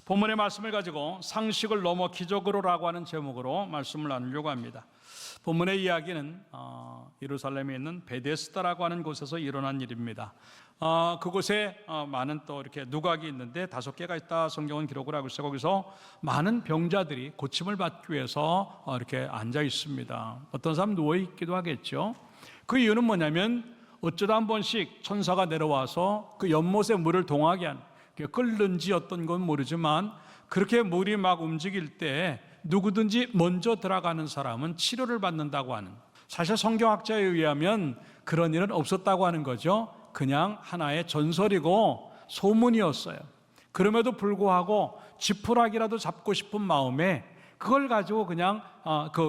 본문의 말씀을 가지고 상식을 넘어 기적으로라고 하는 제목으로 말씀을 나누려고 합니다. 본문의 이야기는 예루살렘에 있는 베데스다라고 하는 곳에서 일어난 일입니다. 그곳에 많은 또 이렇게 누각이 있는데 5개가 있다 성경은 기록을 하고 있어요. 거기서 많은 병자들이 고침을 받기 위해서 이렇게 앉아 있습니다. 어떤 사람 누워 있기도 하겠죠. 그 이유는 뭐냐면 어쩌다 한 번씩 천사가 내려와서 그 연못에 물을 동하게 한, 끓는지 어떤 건 모르지만 그렇게 물이 막 움직일 때 누구든지 먼저 들어가는 사람은 치료를 받는다고 하는, 사실 성경학자에 의하면 그런 일은 없었다고 하는 거죠. 그냥 하나의 전설이고 소문이었어요. 그럼에도 불구하고 지푸라기라도 잡고 싶은 마음에 그걸 가지고 그냥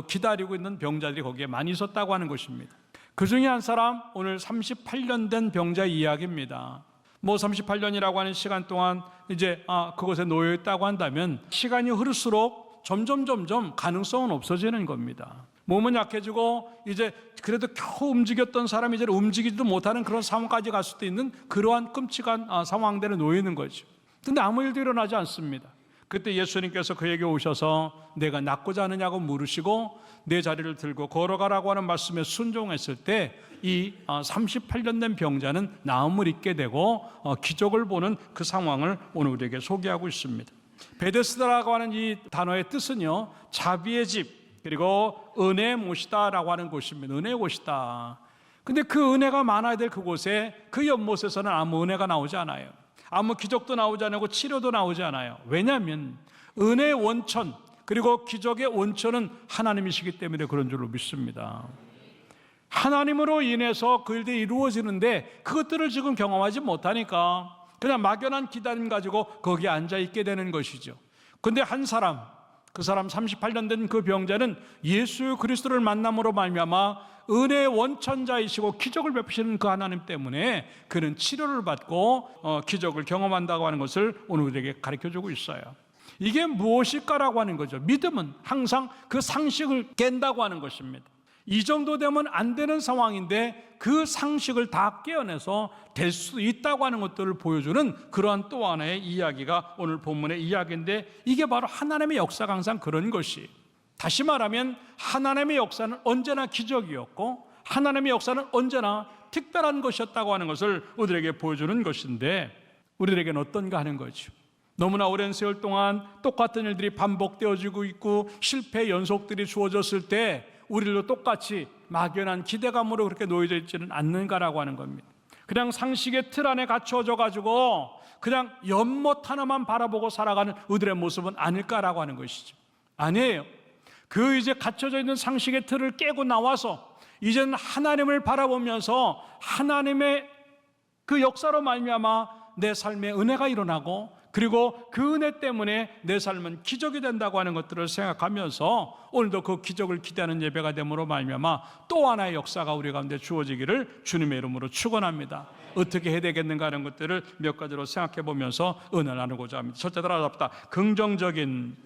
기다리고 있는 병자들이 거기에 많이 있었다고 하는 것입니다. 그 중에 한 사람, 오늘 38년 된 병자 이야기입니다. 38년이라고 하는 시간 동안 이제 그곳에 놓여 있다고 한다면 시간이 흐를수록 점점 가능성은 없어지는 겁니다. 몸은 약해지고 이제 그래도 겨우 움직였던 사람이 이제 움직이지도 못하는 그런 상황까지 갈 수도 있는 그러한 끔찍한 상황들에 놓여 있는 거죠. 근데 아무 일도 일어나지 않습니다. 그때 예수님께서 그에게 오셔서 내가 낫고자 하느냐고 물으시고 내 자리를 들고 걸어가라고 하는 말씀에 순종했을 때 이 38년 된 병자는 나음을 입게 되고 기적을 보는 그 상황을 오늘 우리에게 소개하고 있습니다. 베데스다라고 하는 이 단어의 뜻은요, 자비의 집, 그리고 은혜의 못이다라고 하는 곳입니다. 은혜의 곳이다. 근데 그 은혜가 많아야 될 그곳에, 그 연못에서는 아무 은혜가 나오지 않아요. 아무 기적도 나오지 않고 치료도 나오지 않아요. 왜냐하면 은혜의 원천, 그리고 기적의 원천은 하나님이시기 때문에 그런 줄로 믿습니다. 하나님으로 인해서 그 일들이 이루어지는데 그것들을 지금 경험하지 못하니까 그냥 막연한 기다림 가지고 거기에 앉아있게 되는 것이죠. 근데 한 사람, 그 사람 38년 된 그 병자는 예수 그리스도를 만남으로 말미암아 은혜의 원천자이시고 기적을 베푸시는 그 하나님 때문에 그는 치료를 받고 기적을 경험한다고 하는 것을 오늘 우리에게 가르쳐주고 있어요. 이게 무엇일까라고 하는 거죠. 믿음은 항상 그 상식을 깬다고 하는 것입니다. 이 정도 되면 안 되는 상황인데 그 상식을 다 깨어내서 될 수 있다고 하는 것들을 보여주는 그러한 또 하나의 이야기가 오늘 본문의 이야기인데, 이게 바로 하나님의 역사가 항상 그런 것이, 다시 말하면 하나님의 역사는 언제나 기적이었고 하나님의 역사는 언제나 특별한 것이었다고 하는 것을 우리에게 보여주는 것인데, 우리에게는 어떤가 하는 거죠. 너무나 오랜 세월 동안 똑같은 일들이 반복되어지고 있고 실패의 연속들이 주어졌을 때 우리도 똑같이 막연한 기대감으로 그렇게 놓여져 있지는 않는가라고 하는 겁니다. 그냥 상식의 틀 안에 갇혀져 가지고 그냥 연못 하나만 바라보고 살아가는 우리의 모습은 아닐까라고 하는 것이죠. 아니에요. 그 이제 갇혀져 있는 상식의 틀을 깨고 나와서 이제는 하나님을 바라보면서 하나님의 그 역사로 말미암아 내 삶에 은혜가 일어나고, 그리고 그 은혜 때문에 내 삶은 기적이 된다고 하는 것들을 생각하면서 오늘도 그 기적을 기대하는 예배가 됨으로 말미암아 또 하나의 역사가 우리 가운데 주어지기를 주님의 이름으로 축원합니다. 어떻게 해야 되겠는가 하는 것들을 몇 가지로 생각해 보면서 은혜를 나누고자 합니다. 첫째 따라잡다. 긍정적인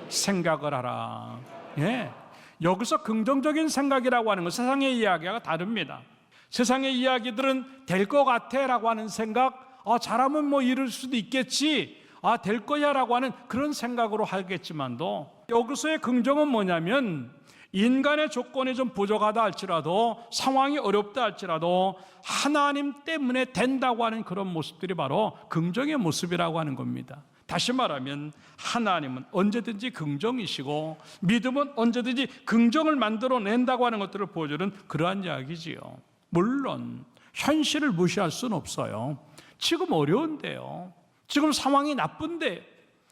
생각을 하라. 예. 여기서 긍정적인 생각이라고 하는 건 세상의 이야기가 다릅니다. 세상의 이야기들은 될 것 같아 라고 하는 생각, 잘하면 뭐 이룰 수도 있겠지, 될 거야 라고 하는 그런 생각으로 하겠지만도, 여기서의 긍정은 뭐냐면 인간의 조건이 좀 부족하다 할지라도, 상황이 어렵다 할지라도 하나님 때문에 된다고 하는 그런 모습들이 바로 긍정의 모습이라고 하는 겁니다. 다시 말하면 하나님은 언제든지 긍정이시고 믿음은 언제든지 긍정을 만들어낸다고 하는 것들을 보여주는 그러한 이야기지요. 물론 현실을 무시할 수는 없어요. 지금 어려운데요, 지금 상황이 나쁜데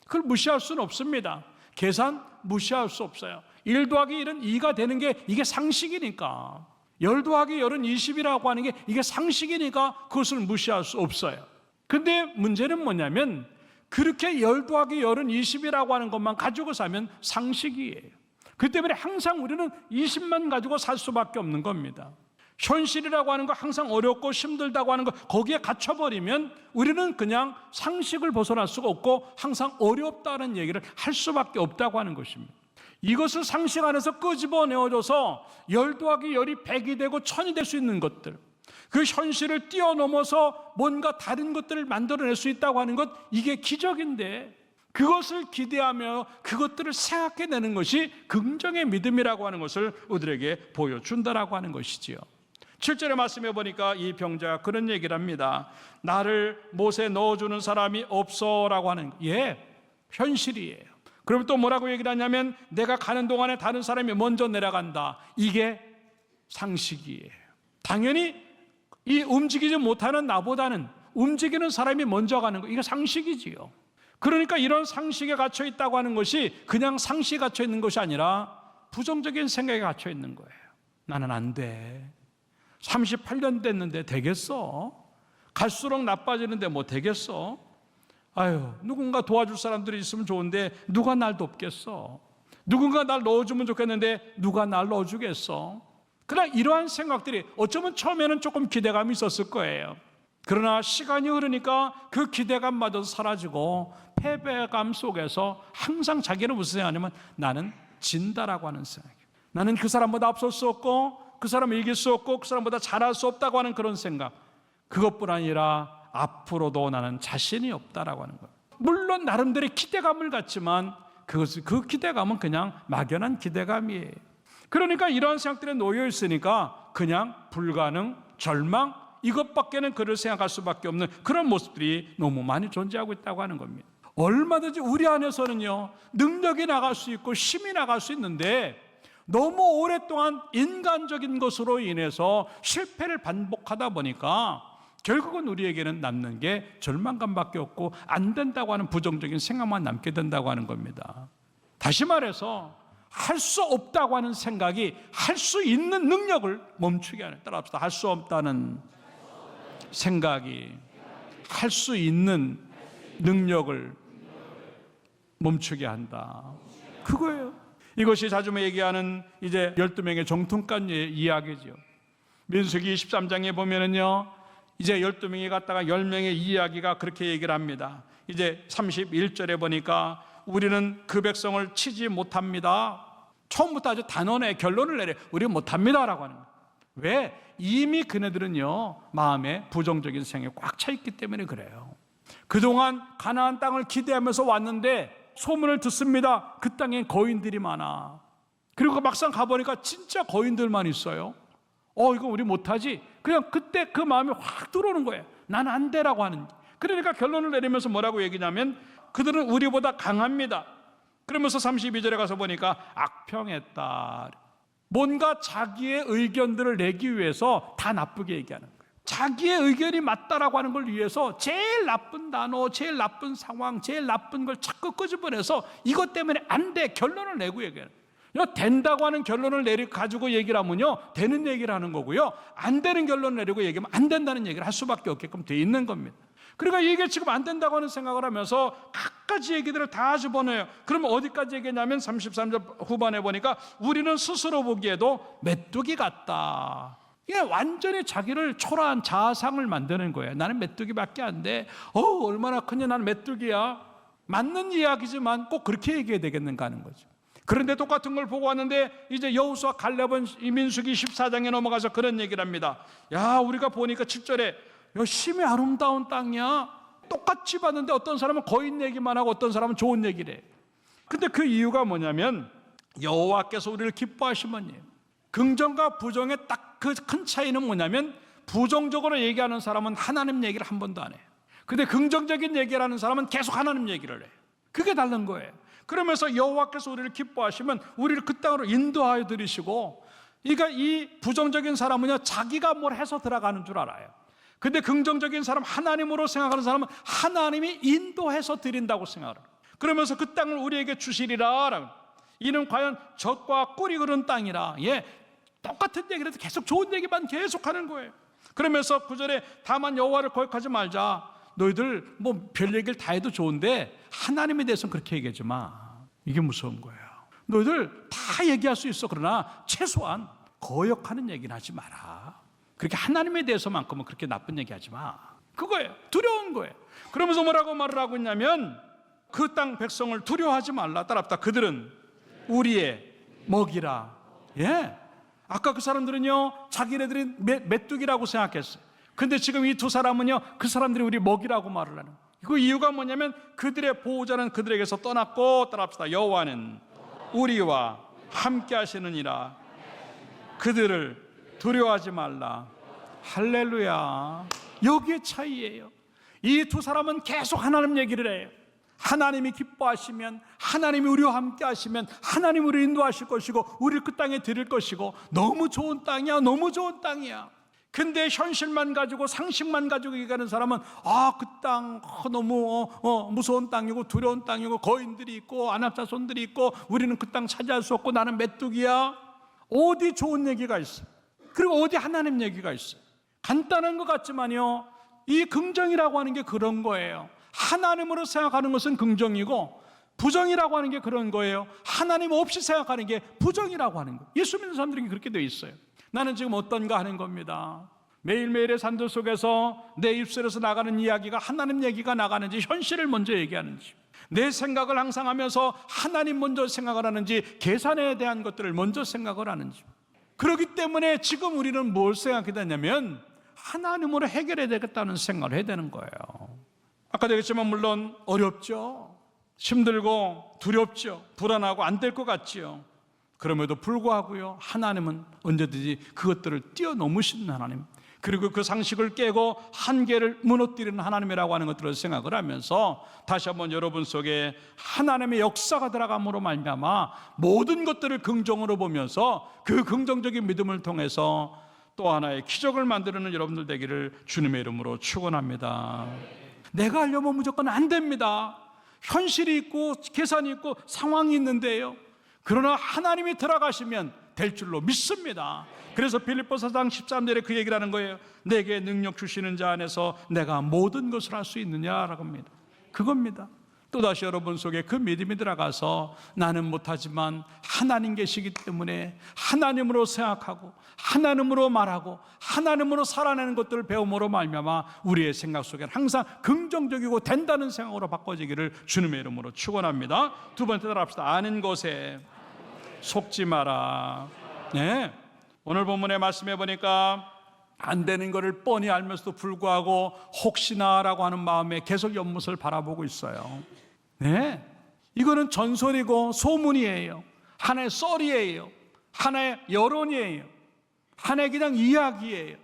그걸 무시할 수는 없습니다. 계산 무시할 수 없어요. 1 더하기 1은 2가 되는 게 이게 상식이니까, 10 더하기 10은 20이라고 하는 게 이게 상식이니까 그것을 무시할 수 없어요. 근데 문제는 뭐냐면 그렇게 10 더하기 10은 20이라고 하는 것만 가지고 살면 상식이에요. 그 때문에 항상 우리는 20만 가지고 살 수밖에 없는 겁니다. 현실이라고 하는 거 항상 어렵고 힘들다고 하는 거 거기에 갇혀버리면 우리는 그냥 상식을 벗어날 수가 없고 항상 어렵다는 얘기를 할 수밖에 없다고 하는 것입니다. 이것을 상식 안에서 끄집어내어줘서 열 더하기 열이 100이 되고 1000이 될 수 있는 것들, 그 현실을 뛰어넘어서 뭔가 다른 것들을 만들어낼 수 있다고 하는 것, 이게 기적인데 그것을 기대하며 그것들을 생각해내는 것이 긍정의 믿음이라고 하는 것을 우리에게 보여준다라고 하는 것이지요. 7절의 말씀에 보니까 이 병자가 그런 얘기를 합니다. 나를 못에 넣어주는 사람이 없어라고 하는, 현실이에요. 그럼 또 뭐라고 얘기를 하냐면 내가 가는 동안에 다른 사람이 먼저 내려간다. 이게 상식이에요. 당연히 이 움직이지 못하는 나보다는 움직이는 사람이 먼저 가는 거, 이게 상식이지요. 그러니까 이런 상식에 갇혀 있다고 하는 것이 그냥 상식에 갇혀 있는 것이 아니라 부정적인 생각에 갇혀 있는 거예요. 나는 안 돼. 38년 됐는데 되겠어? 갈수록 나빠지는데 뭐 되겠어? 아유, 누군가 도와줄 사람들이 있으면 좋은데 누가 날 돕겠어? 누군가 날 넣어주면 좋겠는데 누가 날 넣어주겠어? 그러나 이러한 생각들이 어쩌면 처음에는 조금 기대감이 있었을 거예요. 그러나 시간이 흐르니까 그 기대감마저 사라지고 패배감 속에서 항상 자기는 무슨 생각하냐면 나는 진다라고 하는 생각이에요. 나는 그 사람보다 앞설 수 없고 그 사람을 이길 수 없고 그 사람보다 잘할 수 없다고 하는 그런 생각, 그것뿐 아니라 앞으로도 나는 자신이 없다라고 하는 거예요. 물론 나름대로의 기대감을 갖지만 그 기대감은 그냥 막연한 기대감이에요. 그러니까 이러한 생각들에 놓여 있으니까 그냥 불가능, 절망, 이것밖에는 그를 생각할 수밖에 없는 그런 모습들이 너무 많이 존재하고 있다고 하는 겁니다. 얼마든지 우리 안에서는요, 능력이 나갈 수 있고 힘이 나갈 수 있는데 너무 오랫동안 인간적인 것으로 인해서 실패를 반복하다 보니까 결국은 우리에게는 남는 게 절망감밖에 없고 안 된다고 하는 부정적인 생각만 남게 된다고 하는 겁니다. 다시 말해서 할 수 없다고 하는 생각이 할 수 있는 능력을 멈추게 하는, 따라합시다. 할 수 없다는 생각이 할 수 있는 능력을 멈추게 한다. 그거예요. 이것이 자주 얘기하는 이제 12명의 정통간 이야기죠. 민수기 23장에 보면은요, 이제 12명이 갔다가 10명의 이야기가 그렇게 얘기를 합니다. 이제 31절에 보니까 우리는 그 백성을 치지 못합니다. 처음부터 아주 단언의 결론을 내려, 우리는 못합니다라고 하는 거예요. 왜? 이미 그네들은요, 마음에 부정적인 생각이 꽉 차 있기 때문에 그래요. 그동안 가나안 땅을 기대하면서 왔는데 소문을 듣습니다. 그 땅엔 거인들이 많아. 그리고 막상 가보니까 진짜 거인들만 있어요. 이거 우리 못하지. 그냥 그때 그 마음이 확 들어오는 거예요. 난 안 돼라고 하는. 그러니까 결론을 내리면서 뭐라고 얘기냐면 그들은 우리보다 강합니다. 그러면서 32절에 가서 보니까 악평했다. 뭔가 자기의 의견들을 내기 위해서 다 나쁘게 얘기하는 거예요. 자기의 의견이 맞다라고 하는 걸 위해서 제일 나쁜 단어, 제일 나쁜 상황, 제일 나쁜 걸 자꾸 끄집어내서 이것 때문에 안 돼 결론을 내고 얘기해요. 된다고 하는 결론을 가지고 얘기를 하면요, 되는 얘기를 하는 거고요, 안 되는 결론을 내리고 얘기하면 안 된다는 얘기를 할 수밖에 없게끔 돼 있는 겁니다. 그러니까 이게 지금 안 된다고 하는 생각을 하면서 각가지 얘기들을 다 집어넣어요. 그러면 어디까지 얘기냐면 33절 후반에 보니까 우리는 스스로 보기에도 메뚜기 같다. 이게 완전히 자기를 초라한 자상을 만드는 거예요. 나는 메뚜기밖에 안 돼. 얼마나 크냐, 나는 메뚜기야. 맞는 이야기지만 꼭 그렇게 얘기해야 되겠는가 하는 거죠. 그런데 똑같은 걸 보고 왔는데 이제 여호수아 갈렙은 민수기 14장에 넘어가서 그런 얘기를 합니다. 야, 우리가 보니까 7절에 심히 아름다운 땅이야. 똑같이 봤는데 어떤 사람은 거인 얘기만 하고 어떤 사람은 좋은 얘기를 해. 근데 그 이유가 뭐냐면 여호와께서 우리를 기뻐하시면요, 긍정과 부정의 딱 그 큰 차이는 뭐냐면 부정적으로 얘기하는 사람은 하나님 얘기를 한 번도 안 해요. 근데 긍정적인 얘기를 하는 사람은 계속 하나님 얘기를 해. 그게 다른 거예요. 그러면서 여호와께서 우리를 기뻐하시면 우리를 그 땅으로 인도하여 들이시고, 그러니까 이 부정적인 사람은요, 자기가 뭘 해서 들어가는 줄 알아요. 근데 긍정적인 사람, 하나님으로 생각하는 사람은 하나님이 인도해서 드린다고 생각을 해요. 그러면서 그 땅을 우리에게 주시리라. 이는 과연 젖과 꿀이 흐르는 땅이라. 똑같은 얘기를 해도 계속 좋은 얘기만 계속하는 거예요. 그러면서 9절에 다만 여호와를 거역하지 말자. 너희들 뭐 별 얘기를 다 해도 좋은데 하나님에 대해서는 그렇게 얘기하지 마. 이게 무서운 거예요. 너희들 다 얘기할 수 있어. 그러나 최소한 거역하는 얘기는 하지 마라. 그렇게 하나님에 대해서만큼은 그렇게 나쁜 얘기하지 마. 그거예요. 두려운 거예요. 그러면서 뭐라고 말을 하고 있냐면 그 땅 백성을 두려워하지 말라. 따라합시다. 그들은 우리의 먹이라. 예. 아까 그 사람들은요, 자기네들이 메뚜기라고 생각했어요. 근데 지금 이 두 사람은요, 그 사람들이 우리 먹이라고 말을 하는 거예요. 그 이유가 뭐냐면 그들의 보호자는 그들에게서 떠났고, 따라합시다. 여호와는 우리와 함께 하시느니라. 그들을 두려워하지 말라. 할렐루야. 여기에 차이예요. 이 두 사람은 계속 하나님 얘기를 해요. 하나님이 기뻐하시면, 하나님이 우리와 함께 하시면 하나님이 우리를 인도하실 것이고 우리를 그 땅에 드릴 것이고, 너무 좋은 땅이야, 너무 좋은 땅이야. 근데 현실만 가지고 상식만 가지고 얘기하는 사람은 그 땅 너무 무서운 땅이고 두려운 땅이고 거인들이 있고 안압자손들이 있고 우리는 그 땅 차지할 수 없고 나는 메뚜기야. 어디 좋은 얘기가 있어? 그리고 어디 하나님 얘기가 있어? 간단한 것 같지만요, 이 긍정이라고 하는 게 그런 거예요. 하나님으로 생각하는 것은 긍정이고, 부정이라고 하는 게 그런 거예요. 하나님 없이 생각하는 게 부정이라고 하는 거예요. 예수 믿는 사람들이 그렇게 돼 있어요. 나는 지금 어떤가 하는 겁니다. 매일매일의 산들 속에서 내 입술에서 나가는 이야기가 하나님 얘기가 나가는지, 현실을 먼저 얘기하는지, 내 생각을 항상 하면서 하나님 먼저 생각을 하는지, 계산에 대한 것들을 먼저 생각을 하는지. 그렇기 때문에 지금 우리는 뭘 생각해야 되냐면 하나님으로 해결해야 되겠다는 생각을 해야 되는 거예요. 아까도 얘기했지만 물론 어렵죠. 힘들고 두렵죠. 불안하고 안 될 것 같지요. 그럼에도 불구하고요, 하나님은 언제든지 그것들을 뛰어넘으시는 하나님, 그리고 그 상식을 깨고 한계를 무너뜨리는 하나님이라고 하는 것들을 생각을 하면서 다시 한번 여러분 속에 하나님의 역사가 들어감으로 말미암아 모든 것들을 긍정으로 보면서 그 긍정적인 믿음을 통해서 또 하나의 기적을 만드는 여러분들 되기를 주님의 이름으로 축원합니다. 내가 하려면 무조건 안 됩니다. 현실이 있고 계산이 있고 상황이 있는데요, 그러나 하나님이 들어가시면 될 줄로 믿습니다. 그래서 빌립보서 4장 13절에 그 얘기를 하는 거예요. 내게 능력 주시는 자 안에서 내가 모든 것을 할 수 있느냐라고 합니다. 그겁니다. 또다시 여러분 속에 그 믿음이 들어가서 나는 못하지만 하나님 계시기 때문에 하나님으로 생각하고 하나님으로 말하고 하나님으로 살아내는 것들을 배움으로 말미암아 우리의 생각 속에는 항상 긍정적이고 된다는 생각으로 바꿔지기를 주님의 이름으로 축원합니다. 두 번째 따라합시다. 아는 것에 속지 마라. 네. 오늘 본문의 말씀해 보니까 안 되는 것을 뻔히 알면서도 불구하고 혹시나라고 하는 마음에 계속 연못을 바라보고 있어요. 네, 이거는 전설이고 소문이에요. 하나의 썰이에요. 하나의 여론이에요. 하나의 그냥 이야기예요.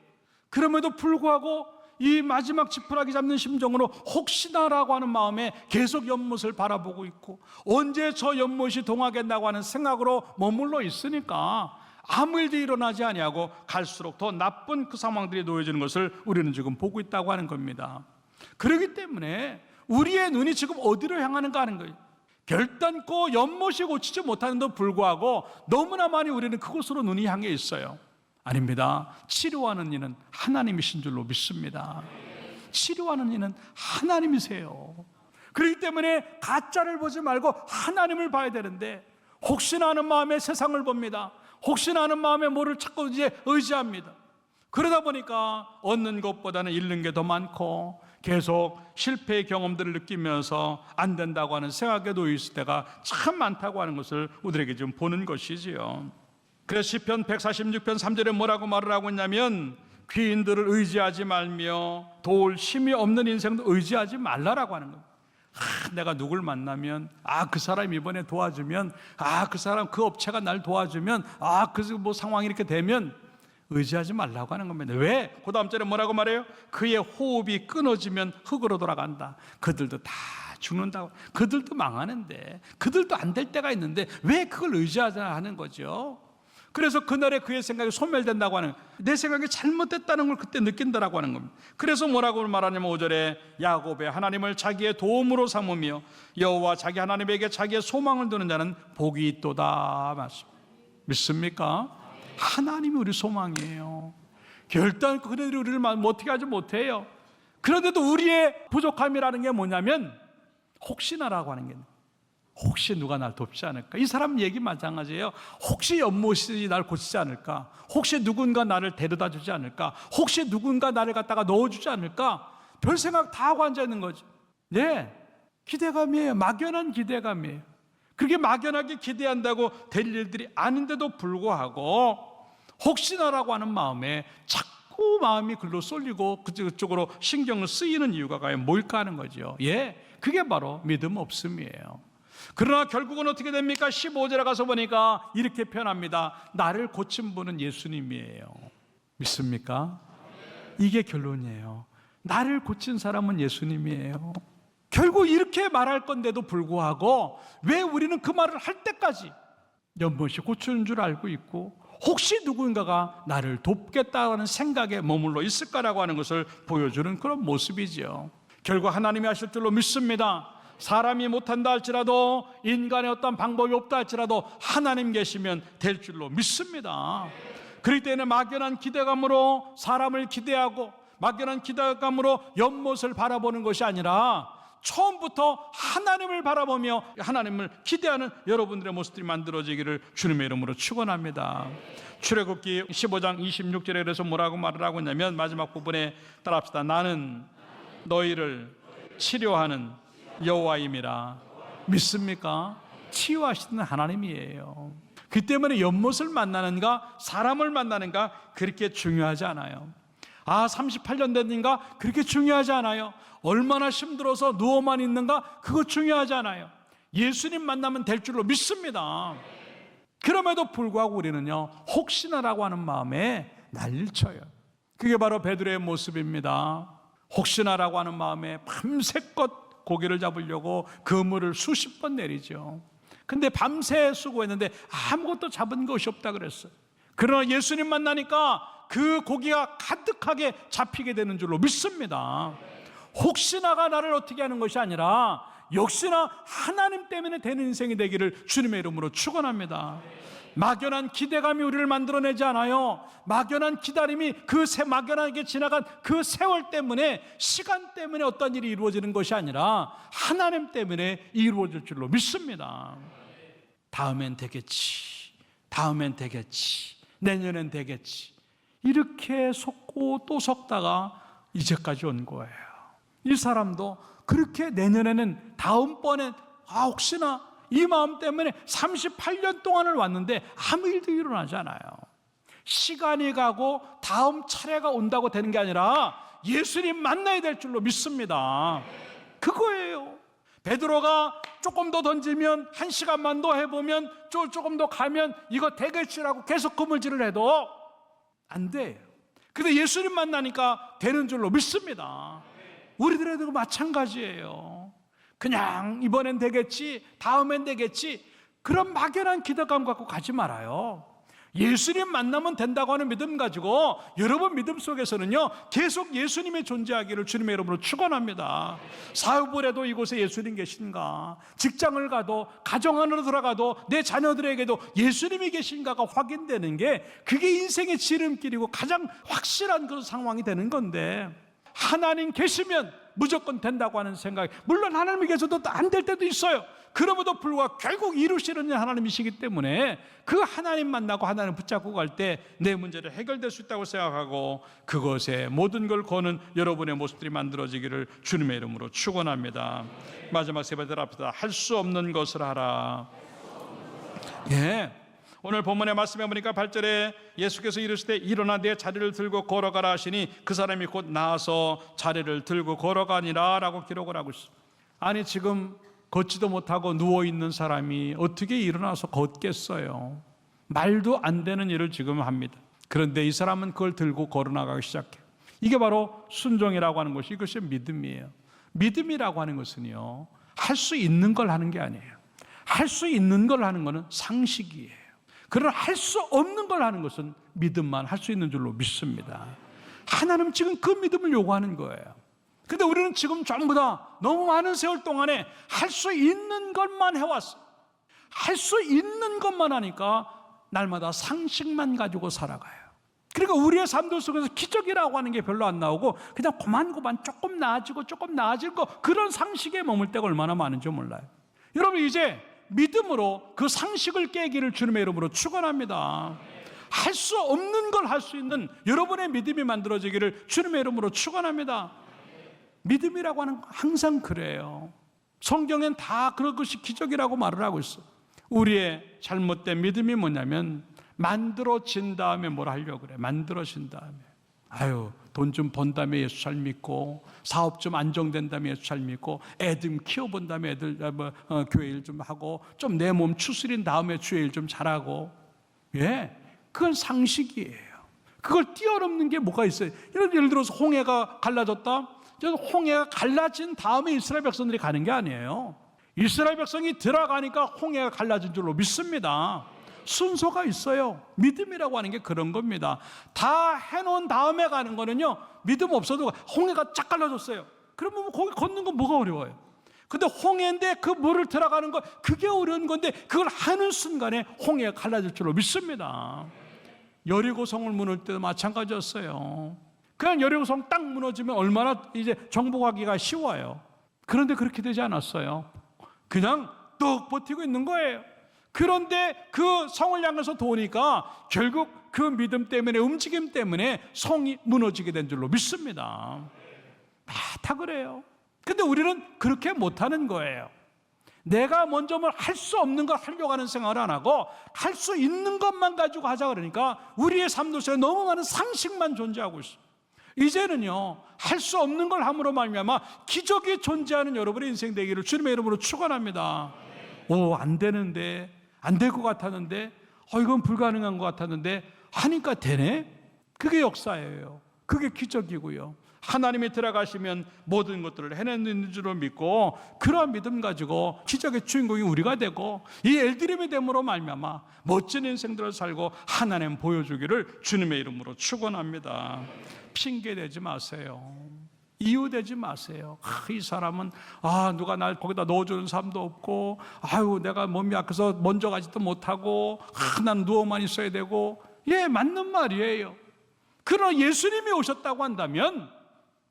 그럼에도 불구하고 이 마지막 지푸라기 잡는 심정으로 혹시나라고 하는 마음에 계속 연못을 바라보고 있고, 언제 저 연못이 동하겠다고 하는 생각으로 머물러 있으니까 아무 일도 일어나지 아니하고 갈수록 더 나쁜 그 상황들이 놓여지는 것을 우리는 지금 보고 있다고 하는 겁니다. 그렇기 때문에 우리의 눈이 지금 어디로 향하는가 하는 거예요. 결단코 연못이 고치지 못하는데도 불구하고 너무나 많이 우리는 그곳으로 눈이 향해 있어요. 아닙니다. 치료하는 이는 하나님이신 줄로 믿습니다. 치료하는 이는 하나님이세요. 그렇기 때문에 가짜를 보지 말고 하나님을 봐야 되는데, 혹시나 하는 마음에 세상을 봅니다. 혹시나 하는 마음에 뭐를 자꾸 이제 의지합니다. 그러다 보니까 얻는 것보다는 잃는 게 더 많고 계속 실패의 경험들을 느끼면서 안 된다고 하는 생각에 놓여 있을 때가 참 많다고 하는 것을 우리에게 지금 보는 것이지요. 그래서 시편 146편 3절에 뭐라고 말을 하고 있냐면, 귀인들을 의지하지 말며 도울 힘이 없는 인생도 의지하지 말라라고 하는 겁니다. 내가 누굴 만나면 그 사람 이번에 도와주면, 그 사람 그 업체가 날 도와주면, 그 뭐 상황이 이렇게 되면 의지하지 말라고 하는 겁니다. 왜? 그 다음 절에 뭐라고 말해요? 그의 호흡이 끊어지면 흙으로 돌아간다. 그들도 다 죽는다고. 그들도 망하는데, 그들도 안 될 때가 있는데 왜 그걸 의지하자 하는 거죠. 그래서 그날에 그의 생각이 소멸된다고 하는, 내 생각이 잘못됐다는 걸 그때 느낀다라고 하는 겁니다. 그래서 뭐라고 말하냐면 5절에 야곱의 하나님을 자기의 도움으로 삼으며 여호와 자기 하나님에게 자기의 소망을 두는 자는 복이 있도다. 믿습니까? 하나님이 우리 소망이에요. 결단 그들이 우리를 어떻게 하지 못해요. 그런데도 우리의 부족함이라는 게 뭐냐면 혹시나라고 하는 게, 혹시 누가 날 돕지 않을까? 이 사람 얘기 마찬가지예요. 혹시 연못이 날 고치지 않을까? 혹시 누군가 나를 데려다 주지 않을까? 혹시 누군가 나를 갖다가 넣어주지 않을까? 별 생각 다 하고 앉아 있는 거죠. 네, 기대감이에요. 막연한 기대감이에요. 그렇게 막연하게 기대한다고 될 일들이 아닌데도 불구하고 혹시나라고 하는 마음에 자꾸 마음이 글로 쏠리고 그쪽으로 신경을 쓰이는 이유가 과연 뭘까 하는 거죠. 그게 바로 믿음 없음이에요. 그러나 결국은 어떻게 됩니까? 15절에 가서 보니까 이렇게 표현합니다. 나를 고친 분은 예수님이에요. 믿습니까? 이게 결론이에요. 나를 고친 사람은 예수님이에요. 결국 이렇게 말할 건데도 불구하고 왜 우리는 그 말을 할 때까지 연못이 고치는 줄 알고 있고 혹시 누군가가 나를 돕겠다는 생각에 머물러 있을까라고 하는 것을 보여주는 그런 모습이죠. 결국 하나님이 하실 줄로 믿습니다. 사람이 못한다 할지라도, 인간의 어떤 방법이 없다 할지라도 하나님 계시면 될 줄로 믿습니다. 그럴 때는 막연한 기대감으로 사람을 기대하고 막연한 기대감으로 연못을 바라보는 것이 아니라 처음부터 하나님을 바라보며 하나님을 기대하는 여러분들의 모습들이 만들어지기를 주님의 이름으로 축원합니다. 출애굽기 15장 26절에 그래서 뭐라고 말을 하고 있냐면 마지막 부분에 따라합시다. 나는 너희를 치료하는 여호와임이라. 믿습니까? 치유하시는 하나님이에요. 그 때문에 연못을 만나는가 사람을 만나는가 그렇게 중요하지 않아요. 38년 됐는가 그렇게 중요하지 않아요. 얼마나 힘들어서 누워만 있는가 그거 중요하지 않아요. 예수님 만나면 될 줄로 믿습니다. 그럼에도 불구하고 우리는요 혹시나라고 하는 마음에 난리를 쳐요. 그게 바로 베드로의 모습입니다. 혹시나라고 하는 마음에 밤새껏 고기를 잡으려고 그물을 수십 번 내리죠. 근데 밤새 수고했는데 아무것도 잡은 것이 없다 그랬어요. 그러나 예수님 만나니까 그 고기가 가득하게 잡히게 되는 줄로 믿습니다. 혹시나가 나를 어떻게 하는 것이 아니라 역시나 하나님 때문에 되는 인생이 되기를 주님의 이름으로 축원합니다. 막연한 기대감이 우리를 만들어내지 않아요. 막연한 기다림이 막연하게 지나간 그 세월 때문에, 시간 때문에 어떤 일이 이루어지는 것이 아니라 하나님 때문에 이루어질 줄로 믿습니다. 다음엔 되겠지, 다음엔 되겠지, 내년엔 되겠지, 이렇게 속고 또 속다가 이제까지 온 거예요. 이 사람도 그렇게 내년에는, 다음번엔 혹시나, 이 마음 때문에 38년 동안을 왔는데 아무 일도 일어나지 않아요. 시간이 가고 다음 차례가 온다고 되는 게 아니라 예수님 만나야 될 줄로 믿습니다. 그거예요. 베드로가 조금 더 던지면, 1시간만 더 해보면, 조금 더 가면 이거 되겠지라고 계속 그물질을 해도 안 돼요. 근데 예수님 만나니까 되는 줄로 믿습니다. 우리들에도 마찬가지예요. 그냥 이번엔 되겠지, 다음엔 되겠지, 그런 막연한 기대감 갖고 가지 말아요. 예수님 만나면 된다고 하는 믿음 가지고 여러분 믿음 속에서는요 계속 예수님이 존재하기를 주님의 이름으로 축원합니다. 사업을 해도 이곳에 예수님 계신가, 직장을 가도, 가정 안으로 들어가도 내 자녀들에게도 예수님이 계신가가 확인되는 게, 그게 인생의 지름길이고 가장 확실한 그런 상황이 되는 건데, 하나님 계시면 무조건 된다고 하는 생각, 물론 하나님이 계셔도 안 될 때도 있어요. 그럼에도 불구하고 결국 이루시는 하나님이시기 때문에 그 하나님 만나고 하나님 붙잡고 갈 때 내 문제를 해결될 수 있다고 생각하고 그것에 모든 걸 거는 여러분의 모습들이 만들어지기를 주님의 이름으로 축원합니다. 마지막 세 번째 합시다. 할 수 없는 것을 하라. 오늘 본문의 말씀에 보니까 8절에 예수께서 이르시되 일어나 내 자리를 들고 걸어가라 하시니 그 사람이 곧 나아서 자리를 들고 걸어가니라 라고 기록을 하고 있습니다. 아니, 지금 걷지도 못하고 누워있는 사람이 어떻게 일어나서 걷겠어요? 말도 안 되는 일을 지금 합니다. 그런데 이 사람은 그걸 들고 걸어나가기 시작해요. 이게 바로 순종이라고 하는 것이, 이것이 믿음이에요. 믿음이라고 하는 것은요 할 수 있는 걸 하는 게 아니에요. 할 수 있는 걸 하는 것은 상식이에요. 그러나 할 수 없는 걸 하는 것은 믿음만 할 수 있는 줄로 믿습니다. 하나님은 지금 그 믿음을 요구하는 거예요. 근데 우리는 지금 전부 다 너무 많은 세월 동안에 할 수 있는 것만 해왔어요. 할 수 있는 것만 하니까 날마다 상식만 가지고 살아가요. 그러니까 우리의 삶들 속에서 기적이라고 하는 게 별로 안 나오고 그냥 고만고만 조금 나아지고 조금 나아지고, 그런 상식에 머물 때가 얼마나 많은지 몰라요. 여러분, 이제 믿음으로 그 상식을 깨기를 주님의 이름으로 축원합니다. 할 수 없는 걸 할 수 있는 여러분의 믿음이 만들어지기를 주님의 이름으로 축원합니다. 믿음이라고 하는 건 항상 그래요. 성경엔 다 그런 것이 기적이라고 말을 하고 있어. 우리의 잘못된 믿음이 뭐냐면 만들어진 다음에 뭘 하려고 그래. 만들어진 다음에 돈 좀 번 다음에 예수 잘 믿고, 사업 좀 안정된 다음에 예수 잘 믿고, 애 좀 키워본 다음에 교회 일 좀 하고, 좀 내 몸 추스린 다음에 주의 일 좀 잘하고. 그건 상식이에요. 그걸 뛰어넘는 게 뭐가 있어요? 예를 들어서 홍해가 갈라졌다. 홍해가 갈라진 다음에 이스라엘 백성들이 가는 게 아니에요. 이스라엘 백성이 들어가니까 홍해가 갈라진 줄로 믿습니다. 순서가 있어요. 믿음이라고 하는 게 그런 겁니다. 다 해놓은 다음에 가는 거는요, 믿음 없어도 홍해가 쫙 갈라졌어요. 그러면 거기 걷는 건 뭐가 어려워요? 근데 홍해인데 그 물을 들어가는 거, 그게 어려운 건데 그걸 하는 순간에 홍해가 갈라질 줄로 믿습니다. 여리고성을 무너질 때도 마찬가지였어요. 그냥 여리고성 딱 무너지면 얼마나 이제 정복하기가 쉬워요. 그런데 그렇게 되지 않았어요. 그냥 뚝 버티고 있는 거예요. 그런데 그 성을 향해서 도니까 결국 그 믿음 때문에, 움직임 때문에 성이 무너지게 된 줄로 믿습니다. 다 그래요. 근데 우리는 그렇게 못하는 거예요. 내가 먼저 뭘 할 수 없는 걸 하려고 하는 생각을 안 하고 할 수 있는 것만 가지고 하자 그러니까 우리의 삶 속에 너무 많은 상식만 존재하고 있어요. 이제는요, 할 수 없는 걸 함으로 말미암아 기적이 존재하는 여러분의 인생 되기를 주님의 이름으로 축원합니다. 안 되는데, 안 될 것 같았는데, 이건 불가능한 것 같았는데 하니까 되네? 그게 역사예요. 그게 기적이고요. 하나님이 들어가시면 모든 것들을 해내는 줄로 믿고, 그러한 믿음 가지고 기적의 주인공이 우리가 되고, 이 엘드림이 됨으로 말미암아 멋진 인생들을 살고 하나님 보여주기를 주님의 이름으로 축원합니다. 핑계대지 마세요. 이유되지 마세요. 이 사람은 누가 날 거기다 넣어주는 사람도 없고, 내가 몸이 약해서 먼저 가지도 못하고, 난 누워만 있어야 되고. 맞는 말이에요. 그러나 예수님이 오셨다고 한다면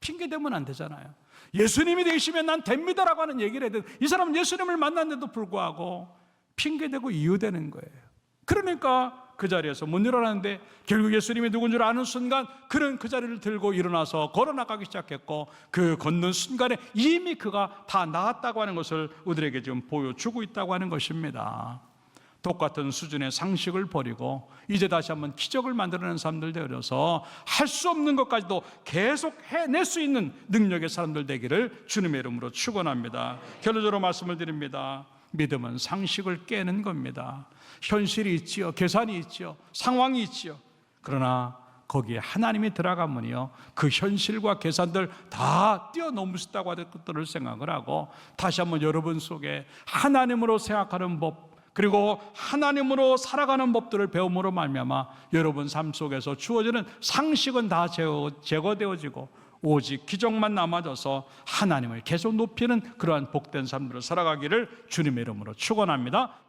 핑계대면 안 되잖아요. 예수님이 되시면 난 됩니다라고 하는 얘기를 해야 돼. 이 사람은 예수님을 만났는데도 불구하고 핑계대고 이유되는 거예요. 그러니까 그 자리에서 못 일어나는데, 결국 예수님이 누군 줄 아는 순간 그는 그 자리를 들고 일어나서 걸어나가기 시작했고, 그 걷는 순간에 이미 그가 다 나았다고 하는 것을 우리에게 지금 보여주고 있다고 하는 것입니다. 똑같은 수준의 상식을 버리고 이제 다시 한번 기적을 만들어내는 사람들 되어서 할 수 없는 것까지도 계속 해낼 수 있는 능력의 사람들 되기를 주님의 이름으로 축원합니다. 결론적으로 말씀을 드립니다. 믿음은 상식을 깨는 겁니다. 현실이 있지요, 계산이 있지요, 상황이 있지요. 그러나 거기에 하나님이 들어가면요, 그 현실과 계산들 다 뛰어넘을 수 있다고 하는 것들을 생각을 하고, 다시 한번 여러분 속에 하나님으로 생각하는 법, 그리고 하나님으로 살아가는 법들을 배움으로 말미암아 여러분 삶 속에서 주어지는 상식은 다 제거되어지고 오직 기적만 남아져서 하나님을 계속 높이는 그러한 복된 삶으로 살아가기를 주님의 이름으로 축원합니다.